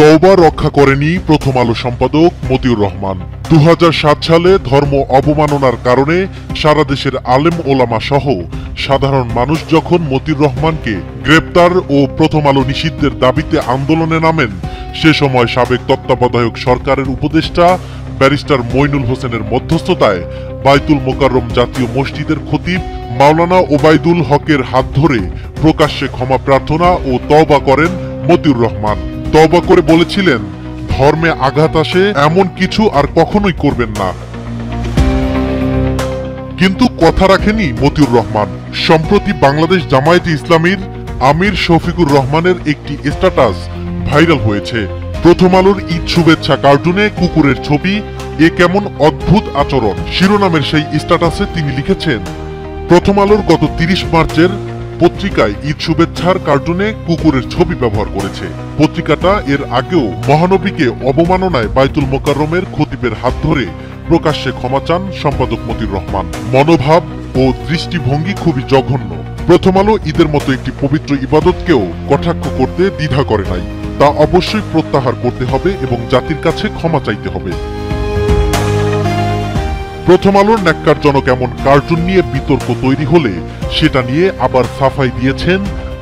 তওবা রক্ষা করেনি প্রথম আলো সম্পাদক মতিউর রহমান। 2007 সালে ধর্ম অবমাননার কারণে সারা দেশের আলেম ওলামা সহ সাধারণ মানুষ যখন মতিউর রহমানকে গ্রেপ্তার ও প্রথম আলো নিষিদ্ধের দাবিতে আন্দোলনে নামেন, সে সময় সাবেক তত্ত্বাবধায়ক সরকারের উপদেষ্টা ব্যারিস্টার মইনুল হোসেনের মধ্যস্থতায় বাইতুল মোকাররম জাতীয় মসজিদের খতিব মাওলানা ওবায়দুল হকের হাত ধরে প্রকাশ্যে ক্ষমা প্রার্থনা ও তওবা করেন মতিউর রহমান। তওবা করে বলেছিলেন, ধর্মে আঘাত আসে এমন কিছু আর কখনোই করবেন না। কিন্তু কথা রাখেনি মতিউর রহমান। সম্প্রতি বাংলাদেশ জামায়াতে ইসলামীর আমির শফিকুর রহমানের একটি স্ট্যাটাস ভাইরাল হয়েছে। প্রথম আলোর ঈদ শুভেচ্ছা কার্টুনে কুকুরের ছবি, এ কেমন অদ্ভুত আচরণ শিরোনামের সেই স্ট্যাটাসে তিনি লিখেছেন, প্রথম আলোর গত 30 মার্চের পত্রিকায় ঈদ শুভেচ্ছার কার্টুনে কুকুরের ছবি ব্যবহার করেছে। পত্রিকাটা এর আগেও মহানবীকে অবমাননায় বাইতুল মোকাররমের খতিবের হাত ধরে প্রকাশ্যে ক্ষমা চান সম্পাদক মতিউর রহমান। মনোভাব ও দৃষ্টিভঙ্গি খুবই জঘন্য। প্রথম আলো ঈদের মতো একটি পবিত্র ইবাদতকেও কটাক্ষ করতে দ্বিধা করে নাই। তা অবশ্যই প্রত্যাহার করতে হবে এবং জাতির কাছে ক্ষমা চাইতে হবে। প্রথম আলোর ন্যাক্কারজনক এমন কার্টুন নিয়ে বিতর্ক তৈরি হলে সেটা নিয়ে আবার সাফাই দিয়েছেন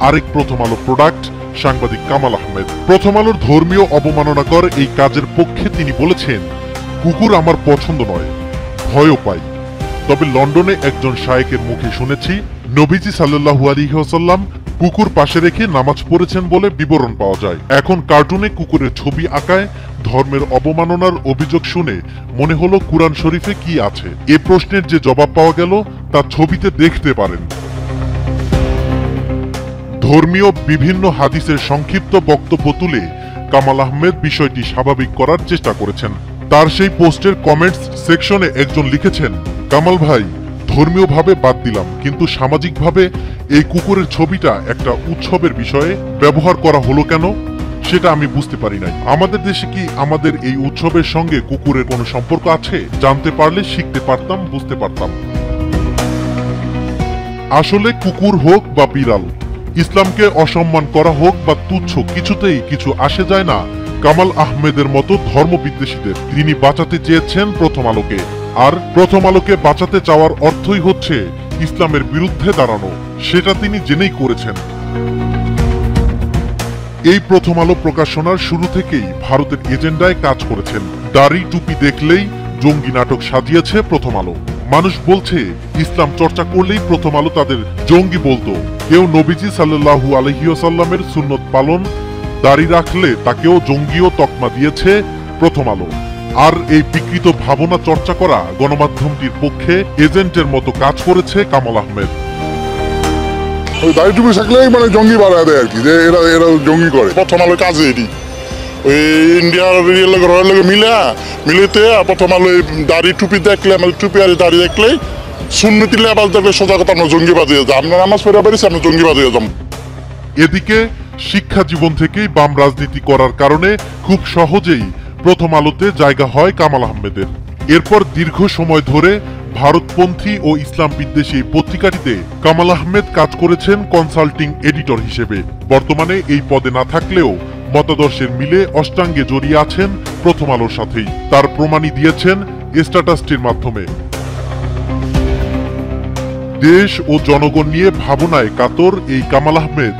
আরেক প্রথম আলো প্রোডাক্ট সাংবাদিক কামাল আহমেদ। প্রথম আলোর ধর্মীয় অবমাননাকর এই কাজের পক্ষে তিনি বলেছেন, কুকুর আমার পছন্দ নয়, ভয়ও পাই। তবে লন্ডনে একজন শায়েকের মুখে শুনেছি নবীজি সাল্লাল্লাহু আলাইহি ওয়াসাল্লাম কুকুর পাশে রেখে নামাজ পড়েছেন বলে বিবরণ পাওয়া যায়। এখন কার্টুনে কুকুরের ছবি আঁকায় ধর্মের অবমাননার অভিযোগ শুনে মনে হলো কুরআন শরীফে কি আছে। এ প্রশ্নের যে জবাব পাওয়া গেল তা ছবিতে দেখতে পারেন। ধর্মীয় বিভিন্ন হাদিসের সংক্ষিপ্ত বক্তব্য তুলে কামাল আহমেদ বিষয়টি স্বাভাবিক করার চেষ্টা করেছেন। তার সেই পোস্টের কমেন্টস সেকশনে একজন লিখেছেন, কামাল ভাই, ধর্মীয়ভাবে বাদ দিলাম, কিন্তু সামাজিকভাবে এই কুকুরের ছবিটা একটা উৎসবের বিষয়ে ব্যবহার করা হলো কেন সেটা আমি বুঝতে পারি নাই। আমাদের দেশে কি আমাদের এই উৎসবের সঙ্গে কুকুরের কোনো সম্পর্ক আছে? জানতে পারলে শিখতে পারতাম, বুঝতে পারতাম। আসলে কুকুর হোক বা বিড়াল, ইসলামকে অসম্মান করা হোক বা তুচ্ছ, কিছুতেই কিছু আসে যায় না কামাল আহমেদের মতো ধর্মবিদ্বেষীদের। তিনি বাঁচাতে চেয়েছেন প্রথম আলোকে, আর প্রথম আলোকে বাঁচাতে চাওয়ার অর্থই হচ্ছে ইসলামের বিরুদ্ধে দাঁড়ানো। সেটা তিনি জেনেই করেছেন। এই প্রথম আলো প্রকাশনার শুরু থেকেই ভারতের এজেন্ডায় কাজ করেছেন। দাড়ি টুপি দেখলেই জঙ্গি নাটক সাজিয়েছে প্রথম আলো। মানুষ বলছে ইসলাম চর্চা করলেই প্রথম আলো তাদের জঙ্গি বলতো। কেউ নবীজি সাল্লাল্লাহু আলাইহি ওয়াসাল্লামের সুন্নত পালন, দাড়ি রাখলে তাকেও জঙ্গিও তকমা দিয়েছে প্রথম আলো। আর এই বিকৃত ভাবনা চর্চা করা গণমাধ্যমটির পক্ষে এজেন্টের মতো কাজ করেছে কামাল আহমেদ। দাড়ি টুপি থাকলেই মানে জঙ্গি বাড়ায় দেয় আর কি, যে এরা জঙ্গি করে। প্রথম আলো কাজে এটি ওই ইন্ডিয়ার রয়ের মিলেতে প্রথম আলো দাড়ি টুপি দেখলে, আমাদের টুপি আর দাড়ি দেখলেই সুন্নতি লেবাস দেখলে সোজা কথা আমরা জঙ্গিবাদ হয়ে যাই। আমরা নামাজ পড়ে পেরেছি, আমরা জঙ্গিবাদ হয়ে যাবো। এদিকে শিক্ষা জীবন থেকেই বাম রাজনীতি করার কারণে খুব সহজেই প্রথম আলোতে জায়গা হয় কামাল আহমেদের। এরপর দীর্ঘ সময় ধরে ভারতপন্থী ও ইসলাম বিদ্বেষী পত্রিকাটিতে কামাল আহমেদ কাজ করেছেন কনসাল্টিং এডিটর হিসেবে। বর্তমানে এই পদে না থাকলেও মতাদর্শের মিলে অষ্টাঙ্গে জড়িয়ে আছেন প্রথম আলোর সাথেই। তার প্রমাণই দিয়েছেন স্ট্যাটাসটির মাধ্যমে। দেশ ও জনগণ নিয়ে ভাবনায় কাতর এই কামাল আহমেদ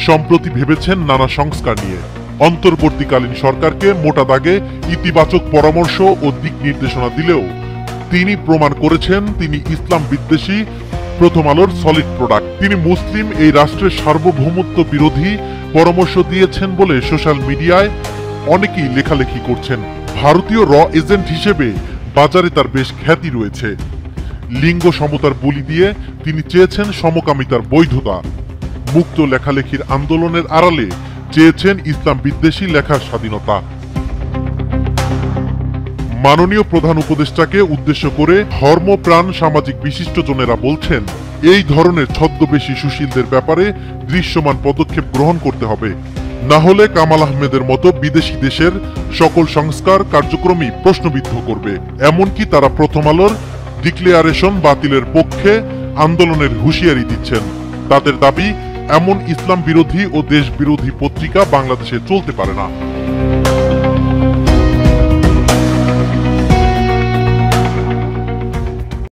সম্প্রতি ভেবেছেন নানা সংস্কার নিয়ে। অন্তর্বর্তীকালীন সরকারকে মোটা দাগে ইতিবাচক পরামর্শ ও দিক নির্দেশনা দিলেও তিনি প্রমাণ করেছেন তিনি ইসলাম বিদ্বেষী প্রথম আলোর সলিড প্রোডাক্ট। তিনি মুসলিম এই রাষ্ট্রের সার্বভৌমত্ব বিরোধী পরামর্শ দিয়েছেন বলে সোশ্যাল মিডিয়ায় অনেকেই লেখালেখি করছেন। ভারতীয় র এজেন্ট হিসেবে বাজারে তার বেশ খ্যাতি রয়েছে। লিঙ্গ সমতার বলি দিয়ে তিনি চেয়েছেন সমকামিতার বৈধতা। মুক্ত লেখালেখির আন্দোলনের আড়ালে চেয়েছেন ইসলাম বিদ্বেষী লেখার স্বাধীনতা। মাননীয় প্রধান উপদেষ্টাকে উদ্দেশ্য করে ধর্মপ্রাণ সামাজিক বিশিষ্টজনেরা বলছেন, এই ধরনের ছদ্মবেশী সুশীলদের ব্যাপারে দৃশ্যমান পদক্ষেপ গ্রহণ করতে হবে। না হলে কামাল আহমেদের মতো বিদেশি দেশের সকল সংস্কার কার্যক্রমই প্রশ্নবিদ্ধ করবে। এমনকি তারা প্রথম আলোর ডিক্লেয়ারেশন বাতিলের পক্ষে আন্দোলনের হুঁশিয়ারি দিচ্ছেন। তাদের দাবি, এমন ইসলাম বিরোধী ও দেশ বিরোধী পত্রিকা বাংলাদেশে চলতে পারে না।